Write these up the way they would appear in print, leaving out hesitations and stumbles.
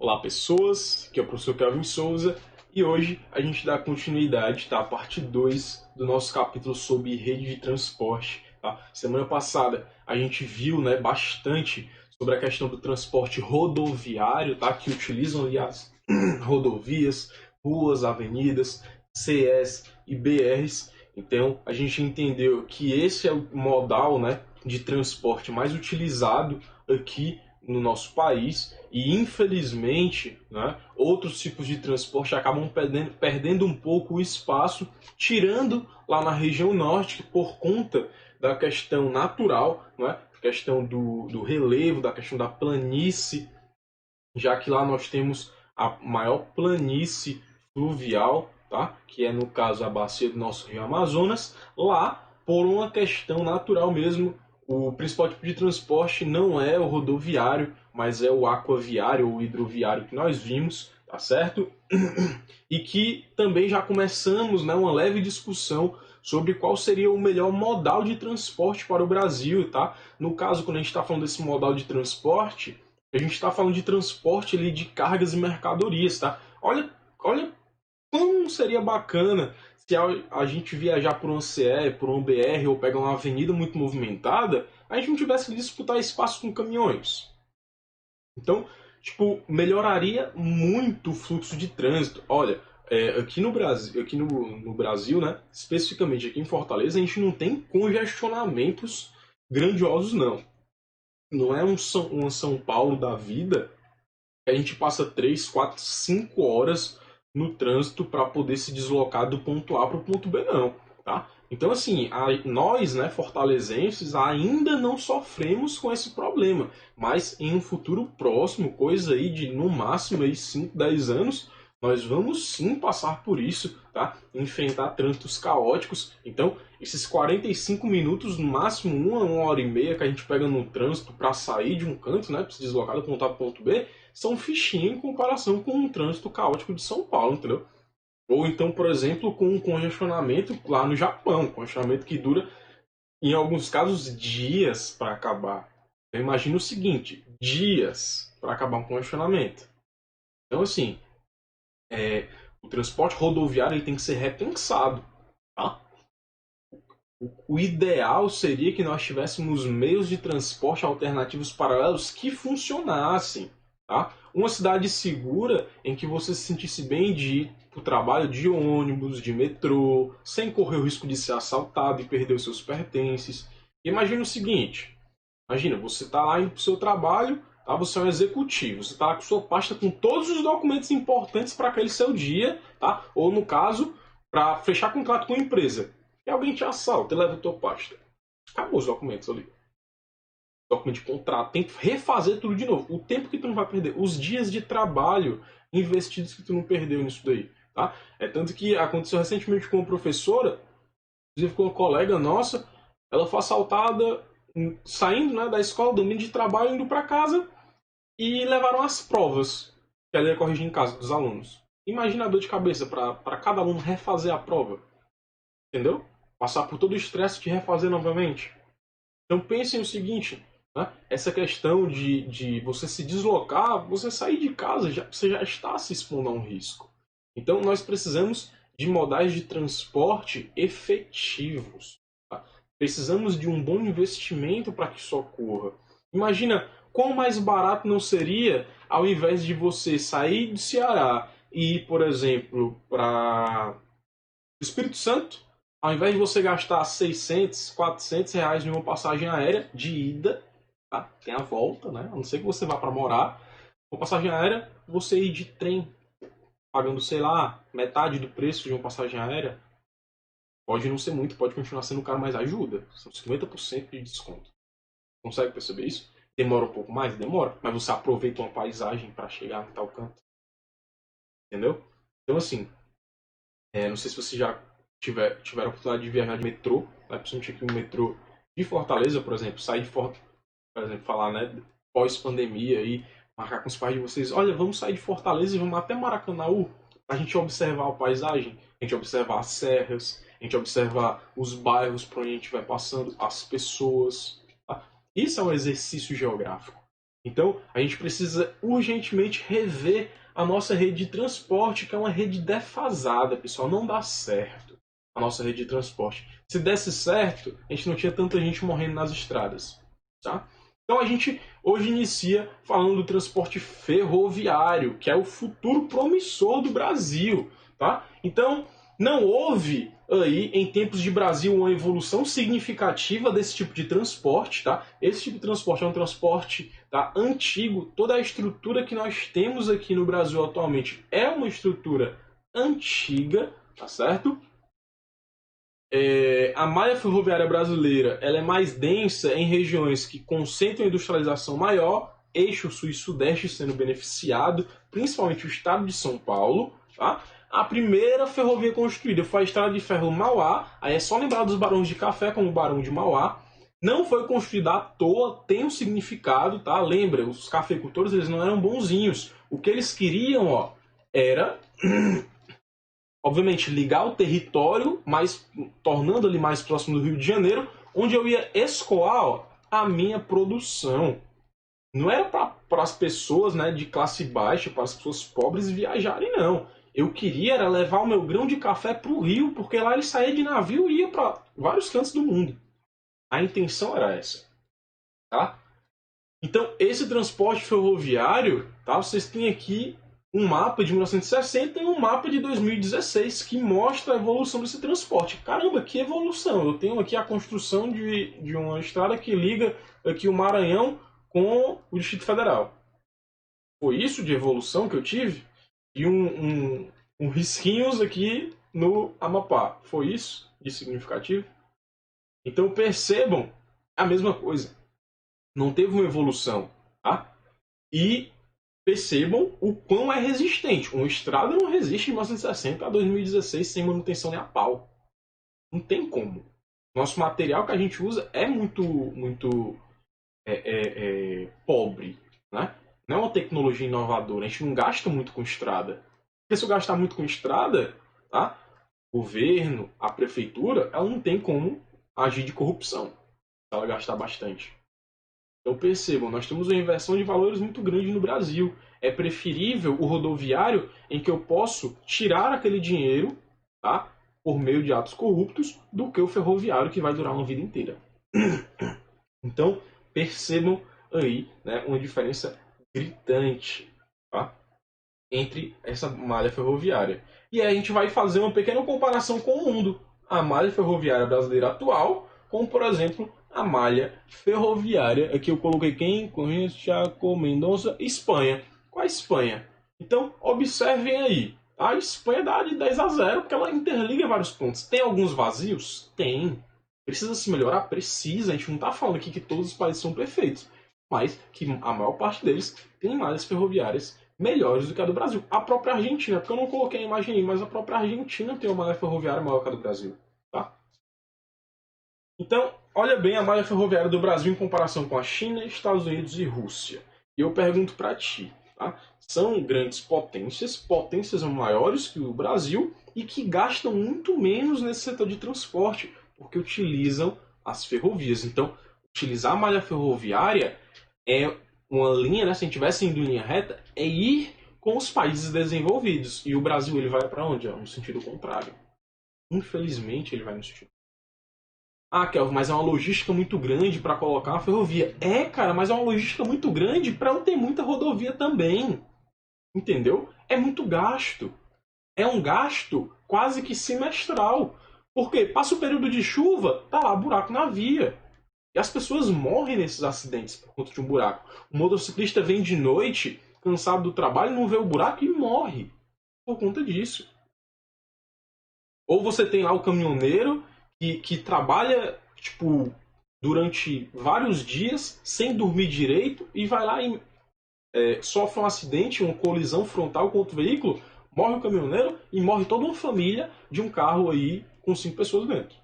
Olá pessoas, aqui é o professor Kelvin Souza e hoje a gente dá continuidade, tá? A parte 2 do nosso capítulo sobre rede de transporte. Tá? Semana passada a gente viu, né, bastante sobre a questão do transporte rodoviário, tá? Que utilizam ali as rodovias, ruas, avenidas, CS e BRs. Então a gente entendeu que esse é o modal, né, de transporte mais utilizado aqui no nosso país e infelizmente, né, outros tipos de transporte acabam perdendo um pouco o espaço, tirando lá na região norte por conta da questão natural, né, questão do relevo, da questão da planície, já que lá nós temos a maior planície fluvial, tá? Que é no caso a bacia do nosso rio Amazonas. Lá, por uma questão natural mesmo, o principal tipo de transporte não é o rodoviário, mas é o aquaviário ou hidroviário que nós vimos, tá certo? E que também já começamos, né, uma leve discussão sobre qual seria o melhor modal de transporte para o Brasil, tá? No caso, quando a gente está falando desse modal de transporte, a gente está falando de transporte ali de cargas e mercadorias, tá? Olha como seria bacana se a gente viajar por um CE, por um BR ou pegar uma avenida muito movimentada, a gente não tivesse que disputar espaço com caminhões. Então, tipo, melhoraria muito o fluxo de trânsito. Olha, aqui no Brasil, né, especificamente aqui em Fortaleza, a gente não tem congestionamentos grandiosos, não. Não é um São Paulo da vida que a gente passa 3, 4, 5 horas no trânsito para poder se deslocar do ponto A para o ponto B, não. Tá? Então, assim, nós, né, fortalezenses, ainda não sofremos com esse problema. Mas em um futuro próximo, coisa aí de no máximo aí 5, 10 anos, nós vamos sim passar por isso, tá? Enfrentar trânsitos caóticos. Então, esses 45 minutos, no máximo uma hora e meia que a gente pega no trânsito para sair de um canto, né, para se deslocar do ponto A para o ponto B, são fichinha em comparação com o trânsito caótico de São Paulo, entendeu? Ou então, por exemplo, com um congestionamento lá no Japão, um congestionamento que dura, em alguns casos, dias para acabar. Eu imagino o seguinte, dias para acabar um congestionamento. Então, assim, o transporte rodoviário ele tem que ser repensado. Tá? O ideal seria que nós tivéssemos meios de transporte alternativos paralelos que funcionassem. Tá? Uma cidade segura em que você se sentisse bem de ir para o trabalho de ônibus, de metrô, sem correr o risco de ser assaltado e perder os seus pertences. Imagina o seguinte: imagina, você está lá indo para o seu trabalho, tá? Você é um executivo, você está lá com sua pasta com todos os documentos importantes para aquele seu dia, tá? Ou no caso, para fechar contrato com a empresa. E alguém te assalta e leva a tua pasta. Acabou os documentos ali. Documento de contrato, tem que refazer tudo de novo. O tempo que tu não vai perder, os dias de trabalho investidos que tu não perdeu nisso daí, tá? É tanto que aconteceu recentemente com uma professora, inclusive com uma colega nossa, ela foi assaltada saindo, né, da escola, do ambiente de trabalho, indo para casa e levaram as provas que ela ia corrigir em casa dos alunos. Imagina a dor de cabeça para cada aluno refazer a prova, entendeu? Passar por todo o estresse de refazer novamente. Então pensem o seguinte, né? Essa questão de você se deslocar, você sair de casa, você já está se expondo a um risco. Então nós precisamos de modais de transporte efetivos. Tá? Precisamos de um bom investimento para que isso ocorra. Imagina quão mais barato não seria ao invés de você sair do Ceará e ir, por exemplo, para o Espírito Santo, ao invés de você gastar 600, 400 reais em uma passagem aérea de ida, tá? Tem a volta, né? A não ser que você vá para morar, uma passagem aérea, você ir de trem, pagando, sei lá, metade do preço de uma passagem aérea. Pode não ser muito, pode continuar sendo caro, mas ajuda. São 50% de desconto. Consegue perceber isso? Demora um pouco mais? Demora. Mas você aproveita uma paisagem para chegar em tal canto. Entendeu? Então, assim, não sei se você já tiveram a oportunidade de viajar de metrô, né? Principalmente aqui no metrô de Fortaleza, por exemplo, sair de Fortaleza, por exemplo, falar, né, pós-pandemia e marcar com os pais de vocês, olha, vamos sair de Fortaleza e vamos até Maracanaú, a gente observar a paisagem, a gente observar as serras, a gente observar os bairros por onde a gente vai passando, as pessoas. Tá? Isso é um exercício geográfico. Então, a gente precisa urgentemente rever a nossa rede de transporte, que é uma rede defasada, pessoal. Não dá certo a nossa rede de transporte. Se desse certo, a gente não tinha tanta gente morrendo nas estradas, tá? Então, a gente hoje inicia falando do transporte ferroviário, que é o futuro promissor do Brasil, tá? Então, não houve aí, em tempos de Brasil, uma evolução significativa desse tipo de transporte, tá? Esse tipo de transporte é um transporte, tá, antigo. Toda a estrutura que nós temos aqui no Brasil atualmente é uma estrutura antiga, tá certo? A malha ferroviária brasileira ela é mais densa em regiões que concentram industrialização maior, eixo sul e sudeste sendo beneficiado, principalmente o estado de São Paulo, tá? A primeira ferrovia construída foi a Estrada de Ferro Mauá, aí é só lembrar dos barões de café, como o Barão de Mauá. Não foi construída à toa, tem um significado, tá? Lembra, os cafeicultores eles não eram bonzinhos. O que eles queriam, ó, era obviamente ligar o território, mas tornando ele mais próximo do Rio de Janeiro, onde eu ia escoar, ó, a minha produção. Não era para as pessoas, né, de classe baixa, para as pessoas pobres viajarem, não. Eu queria era levar o meu grão de café para o Rio, porque lá ele saía de navio e ia para vários cantos do mundo. A intenção era essa, tá? Então, esse transporte ferroviário, tá? Vocês têm aqui um mapa de 1960 e um mapa de 2016 que mostra a evolução desse transporte. Caramba, que evolução! Eu tenho aqui a construção de uma estrada que liga aqui o Maranhão com o Distrito Federal. Foi isso de evolução que eu tive? E um risquinhos aqui no Amapá. Foi isso de significativo? Então percebam a mesma coisa. Não teve uma evolução, tá? E percebam o quão é resistente. Uma estrada não resiste de 1960 a 2016 sem manutenção nem a pau. Não tem como. Nosso material que a gente usa é muito pobre, né? Não é uma tecnologia inovadora. A gente não gasta muito com estrada. Porque se eu gastar muito com estrada, tá? O governo, a prefeitura, ela não tem como agir de corrupção. Se ela gastar bastante. Então percebam, nós temos uma inversão de valores muito grande no Brasil. É preferível o rodoviário em que eu posso tirar aquele dinheiro, tá, por meio de atos corruptos, do que o ferroviário que vai durar uma vida inteira. Então percebam aí, né, uma diferença gritante, tá, entre essa malha ferroviária. E aí a gente vai fazer uma pequena comparação com o mundo. A malha ferroviária brasileira atual, com, por exemplo, a malha ferroviária, aqui eu coloquei quem? Chaco, Mendonça, Espanha. Qual a Espanha? Então, observem aí. A Espanha dá de 10 a 0 porque ela interliga vários pontos. Tem alguns vazios? Tem. Precisa se melhorar? Precisa. A gente não está falando aqui que todos os países são perfeitos, mas que a maior parte deles tem malhas ferroviárias melhores do que a do Brasil. A própria Argentina, porque eu não coloquei a imagem aí, mas a própria Argentina tem uma malha ferroviária maior que a do Brasil. Tá? Então, olha bem a malha ferroviária do Brasil em comparação com a China, Estados Unidos e Rússia. E eu pergunto para ti, tá? São grandes potências, potências maiores que o Brasil e que gastam muito menos nesse setor de transporte, porque utilizam as ferrovias. Então, utilizar a malha ferroviária é uma linha, né? Se a gente estivesse indo em linha reta, é ir com os países desenvolvidos. E o Brasil ele vai para onde? No sentido contrário. Infelizmente, ele vai no sentido. Ah, Kelvin, mas é uma logística muito grande para colocar uma ferrovia. É, cara, mas é uma logística muito grande para eu ter muita rodovia também. Entendeu? É muito gasto. É um gasto quase que semestral. Porque passa o período de chuva, tá lá buraco na via. E as pessoas morrem nesses acidentes por conta de um buraco. O motociclista vem de noite, cansado do trabalho, não vê o buraco e morre por conta disso. Ou você tem lá o caminhoneiro que trabalha, tipo, durante vários dias sem dormir direito e vai lá e sofre um acidente, uma colisão frontal com outro veículo, morre o caminhoneiro e morre toda uma família de um carro aí com 5 pessoas dentro.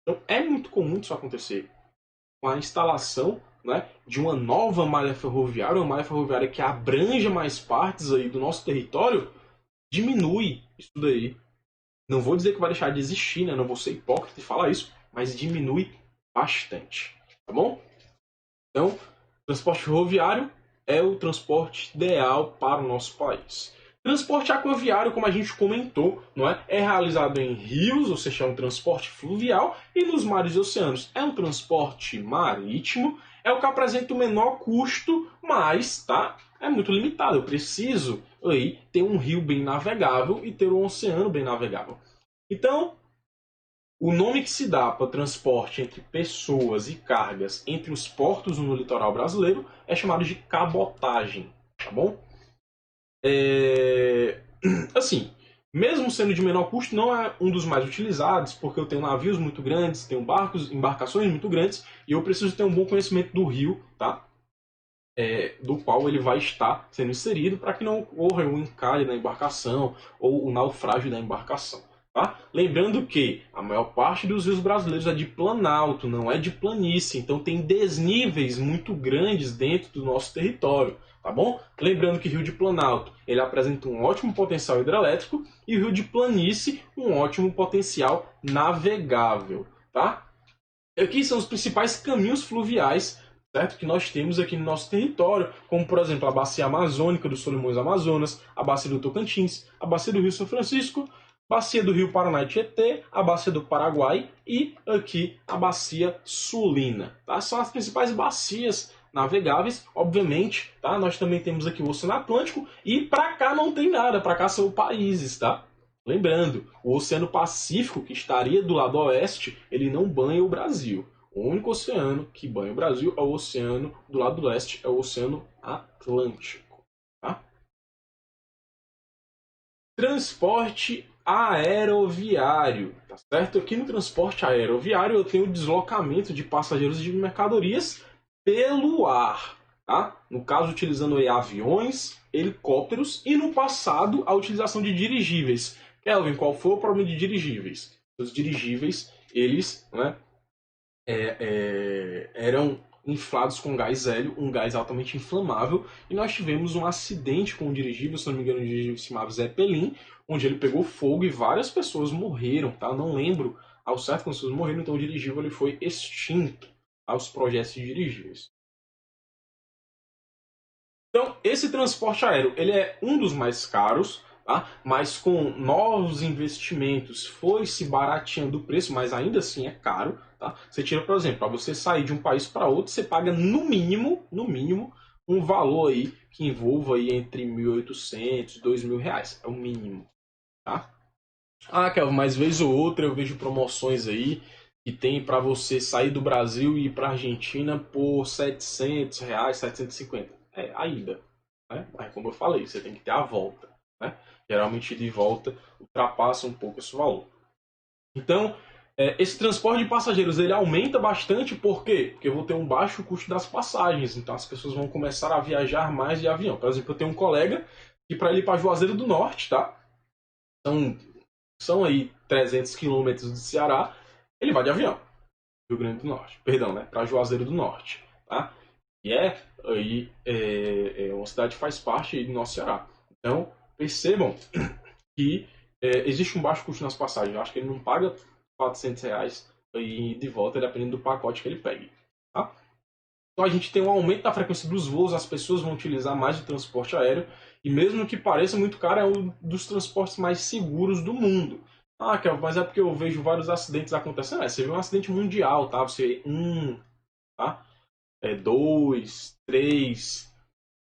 Então é muito comum isso acontecer. Com a instalação, né, de uma nova malha ferroviária, uma malha ferroviária que abranja mais partes aí do nosso território, diminui isso daí. Não vou dizer que vai deixar de existir, né? Não vou ser hipócrita e falar isso, mas diminui bastante, tá bom? Então, transporte ferroviário é o transporte ideal para o nosso país. Transporte aquaviário, como a gente comentou, não é realizado em rios, ou seja, é um transporte fluvial, e nos mares e oceanos é um transporte marítimo, é o que apresenta o menor custo, mas é muito limitado. Eu preciso aí ter um rio bem navegável e ter um oceano bem navegável. Então, o nome que se dá para o transporte entre pessoas e cargas entre os portos no litoral brasileiro é chamado de cabotagem, tá bom? Assim, mesmo sendo de menor custo, não é um dos mais utilizados, porque eu tenho navios muito grandes, tenho barcos, embarcações muito grandes, e eu preciso ter um bom conhecimento do rio, tá? Do qual ele vai estar sendo inserido, para que não ocorra o encalhe da embarcação ou o naufrágio da embarcação. Tá? Lembrando que a maior parte dos rios brasileiros é de planalto, não é de planície, então tem desníveis muito grandes dentro do nosso território, tá bom? Lembrando que rio de planalto ele apresenta um ótimo potencial hidrelétrico e rio de planície um ótimo potencial navegável, tá? Aqui são os principais caminhos fluviais, certo, que nós temos aqui no nosso território, como por exemplo a bacia amazônica dos Solimões Amazonas, a bacia do Tocantins, a bacia do Rio São Francisco, bacia do Rio Paraná e Tietê, a bacia do Paraguai e aqui a bacia sulina. Tá? São as principais bacias navegáveis, obviamente. Tá? Nós também temos aqui o Oceano Atlântico e para cá não tem nada, para cá são países, tá? Lembrando, o Oceano Pacífico, que estaria do lado oeste, ele não banha o Brasil. O único oceano que banha o Brasil é o oceano do lado leste, é o Oceano Atlântico. Tá? Transporte aeroviário, tá certo? Aqui no transporte aeroviário eu tenho o deslocamento de passageiros e de mercadorias pelo ar, tá? No caso utilizando aí aviões, helicópteros e no passado a utilização de dirigíveis. Kelvin, qual foi o problema de dirigíveis? Os dirigíveis, eles eram inflados com gás hélio, um gás altamente inflamável, e nós tivemos um acidente com o dirigível, se não me engano, o dirigível se chamava Zeppelin, onde ele pegou fogo e várias pessoas morreram, tá? Não lembro ao certo quantas pessoas morreram, então o dirigível ele foi extinto aos projetos de dirigíveis. Então, esse transporte aéreo ele é um dos mais caros, tá? Mas com novos investimentos foi se barateando o preço, mas ainda assim é caro. Tá? Você tira, por exemplo, para você sair de um país para outro, você paga no mínimo, um valor aí que envolva aí entre 1.800 e R$ 2.000. É o mínimo. Tá? Ah, Kelvin, mas vez ou outra eu vejo promoções aí que tem para você sair do Brasil e ir para Argentina por R$ 700, 750. Ainda. Né? Mas como eu falei, você tem que ter a volta. Né? Geralmente de volta ultrapassa um pouco esse valor. Então, esse transporte de passageiros ele aumenta bastante, por quê? Porque eu vou ter um baixo custo das passagens, então as pessoas vão começar a viajar mais de avião. Por exemplo, eu tenho um colega que para ir para Juazeiro do Norte, tá? São aí 300 quilômetros do Ceará, ele vai de avião. Rio Grande do Norte, perdão, né? Para Juazeiro do Norte, tá? E aí uma cidade que faz parte aí do nosso Ceará. Então, percebam que existe um baixo custo nas passagens. Eu acho que ele não paga R$ 400 e de volta, dependendo do pacote que ele pegue. Tá? Então a gente tem um aumento da frequência dos voos, as pessoas vão utilizar mais o transporte aéreo, e mesmo que pareça muito caro, é um dos transportes mais seguros do mundo. Ah, Kelvin, mas é porque eu vejo vários acidentes acontecendo. Você vê um acidente mundial, tá? Você vê tá? 2, 3.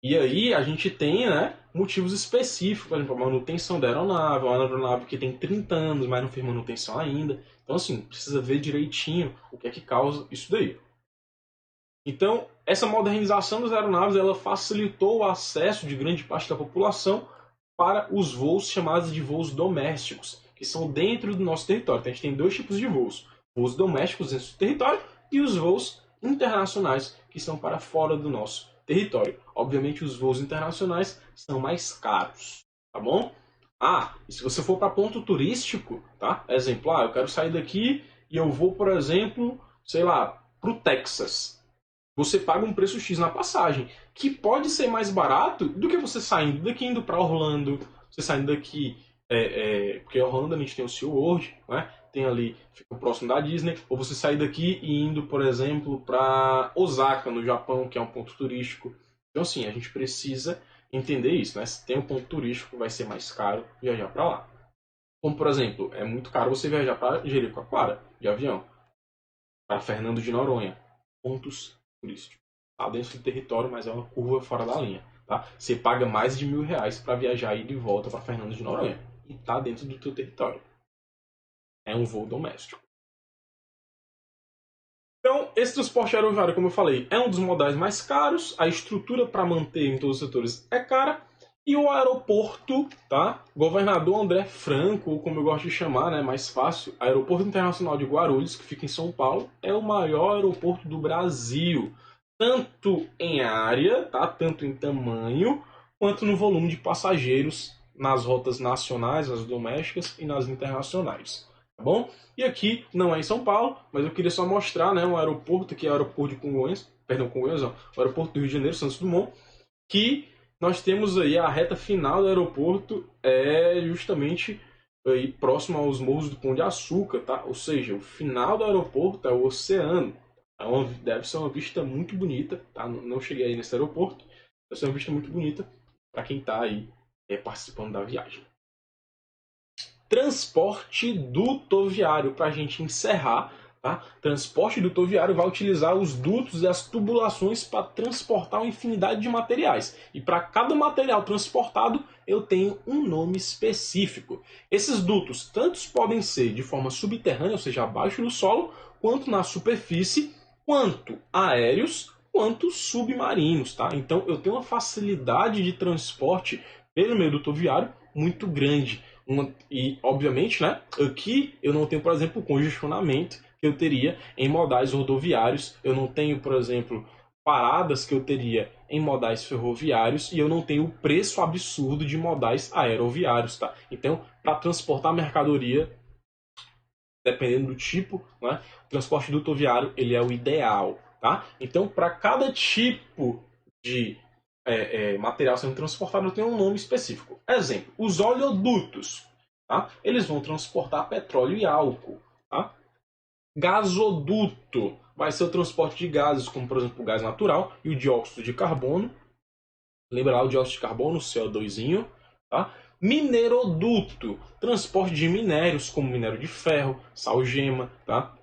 E aí a gente tem, né, motivos específicos, por exemplo, a manutenção da aeronave, uma aeronave que tem 30 anos, mas não fez manutenção ainda. Então, assim, precisa ver direitinho o que é que causa isso daí. Então, essa modernização das aeronaves ela facilitou o acesso de grande parte da população para os voos chamados de voos domésticos, que são dentro do nosso território. Então, a gente tem dois tipos de voos: voos domésticos dentro do território e os voos internacionais, que são para fora do nosso território. Obviamente, os voos internacionais são mais caros, tá bom? E se você for para ponto turístico, tá? Exemplo, eu quero sair daqui e eu vou, por exemplo, sei lá, para o Texas. Você paga um preço X na passagem, que pode ser mais barato do que você saindo daqui indo para Orlando, você saindo daqui, porque Orlando a gente tem o SeaWorld, né? Tem ali, fica próximo da Disney, ou você sair daqui e indo, por exemplo, para Osaka, no Japão, que é um ponto turístico. Então, sim, a gente precisa entender isso, né? Se tem um ponto turístico, vai ser mais caro viajar para lá. Como, por exemplo, é muito caro você viajar para Jericoacoara, de avião, para Fernando de Noronha. Pontos turísticos. Está dentro do território, mas é uma curva fora da linha. Tá? Você paga mais de R$ 1.000 para viajar e de volta para Fernando de Noronha. E está dentro do teu território. É um voo doméstico. Então, esse transporte aeroviário, como eu falei, é um dos modais mais caros. A estrutura para manter em todos os setores é cara. E o aeroporto, tá? Governador André Franco, ou como eu gosto de chamar, né, mais fácil, Aeroporto Internacional de Guarulhos, que fica em São Paulo, é o maior aeroporto do Brasil. Tanto em área, tá? Tanto em tamanho, quanto no volume de passageiros nas rotas nacionais, as domésticas e nas internacionais. Tá bom? E aqui não é em São Paulo, mas eu queria só mostrar, né, um aeroporto, que é o aeroporto de Congonhas, perdão, Congonhas não, o aeroporto do Rio de Janeiro, Santos Dumont, que nós temos aí a reta final do aeroporto, é justamente aí próximo aos morros do Pão de Açúcar, tá? Ou seja, o final do aeroporto é o oceano. Deve ser uma vista muito bonita, tá? Não cheguei aí nesse aeroporto, deve ser uma vista muito bonita para quem está aí participando da viagem. Transporte dutoviário, para a gente encerrar, tá? Transporte dutoviário vai utilizar os dutos e as tubulações para transportar uma infinidade de materiais. E para cada material transportado, eu tenho um nome específico. Esses dutos, tantos podem ser de forma subterrânea, ou seja, abaixo do solo, quanto na superfície, quanto aéreos, quanto submarinos, tá? Então eu tenho uma facilidade de transporte pelo meio dutoviário muito grande. E, obviamente, né, aqui eu não tenho, por exemplo, o congestionamento que eu teria em modais rodoviários. Eu não tenho, por exemplo, paradas que eu teria em modais ferroviários e eu não tenho o preço absurdo de modais aeroviários, tá? Então, para transportar mercadoria, dependendo do tipo, né, o transporte dutoviário ele é o ideal, tá? Então, para cada tipo de material sendo transportado tem um nome específico. Exemplo, os oleodutos. Tá? Eles vão transportar petróleo e álcool. Tá? Gasoduto vai ser o transporte de gases, como por exemplo o gás natural e o dióxido de carbono. Lembra lá o dióxido de carbono, CO2. Tá? Mineroduto, transporte de minérios, como minério de ferro, salgema. Tá?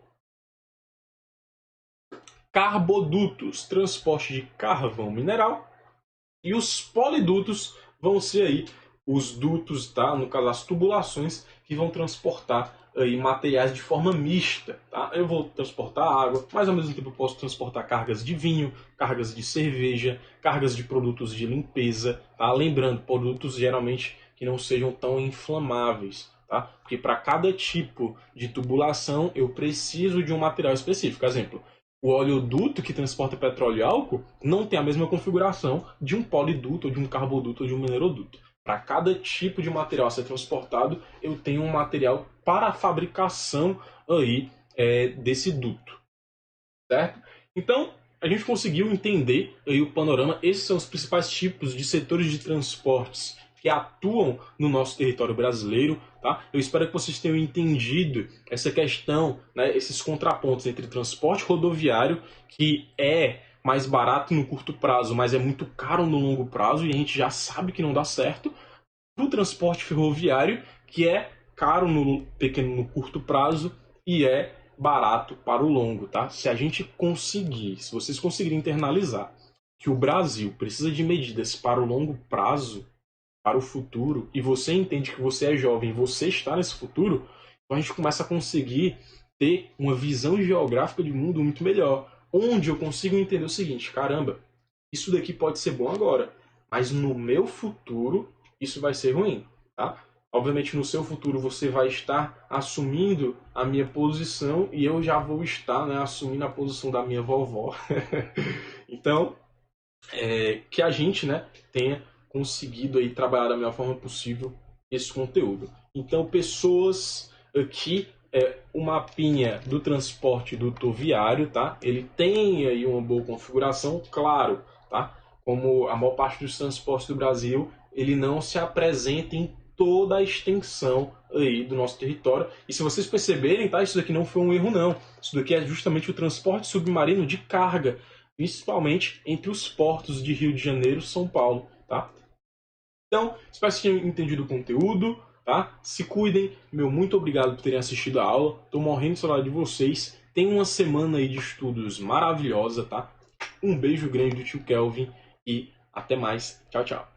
Carbodutos, transporte de carvão mineral. E os polidutos vão ser aí os dutos, tá? No caso, as tubulações que vão transportar aí materiais de forma mista. Tá? Eu vou transportar água, mas ao mesmo tempo eu posso transportar cargas de vinho, cargas de cerveja, cargas de produtos de limpeza. Tá? Lembrando, produtos geralmente que não sejam tão inflamáveis. Tá? Porque para cada tipo de tubulação eu preciso de um material específico. Exemplo, o oleoduto que transporta petróleo e álcool não tem a mesma configuração de um poliduto, ou de um carboduto, ou de um mineroduto. Para cada tipo de material a ser transportado, eu tenho um material para a fabricação aí, desse duto. Certo? Então, a gente conseguiu entender aí o panorama. Esses são os principais tipos de setores de transportes que atuam no nosso território brasileiro. Tá? Eu espero que vocês tenham entendido essa questão, né, esses contrapontos entre transporte rodoviário, que é mais barato no curto prazo, mas é muito caro no longo prazo, e a gente já sabe que não dá certo, para o transporte ferroviário, que é caro no curto prazo e é barato para o longo. Tá? Se a gente conseguir, se vocês conseguirem internalizar que o Brasil precisa de medidas para o longo prazo, para o futuro, e você entende que você é jovem e você está nesse futuro, então a gente começa a conseguir ter uma visão geográfica de mundo muito melhor, onde eu consigo entender o seguinte: caramba, isso daqui pode ser bom agora, mas no meu futuro isso vai ser ruim, tá? Obviamente no seu futuro você vai estar assumindo a minha posição e eu já vou estar, né, assumindo a posição da minha vovó. Então, que a gente, né, tenha conseguido aí trabalhar da melhor forma possível esse conteúdo. Então, pessoas, aqui o mapinha do transporte dutoviário, tá? Ele tem aí uma boa configuração, claro, tá? Como a maior parte dos transportes do Brasil, ele não se apresenta em toda a extensão aí do nosso território. E se vocês perceberem, tá? Isso daqui não foi um erro, não. Isso daqui é justamente o transporte submarino de carga. principalmente entre os portos de Rio de Janeiro e São Paulo, tá? Então, espero que tenham entendido o conteúdo, tá? Se cuidem, meu muito obrigado por terem assistido a aula, tô morrendo de saudade de vocês, tenham uma semana aí de estudos maravilhosa, tá? Um beijo grande do tio Kelvin e até mais, tchau, tchau.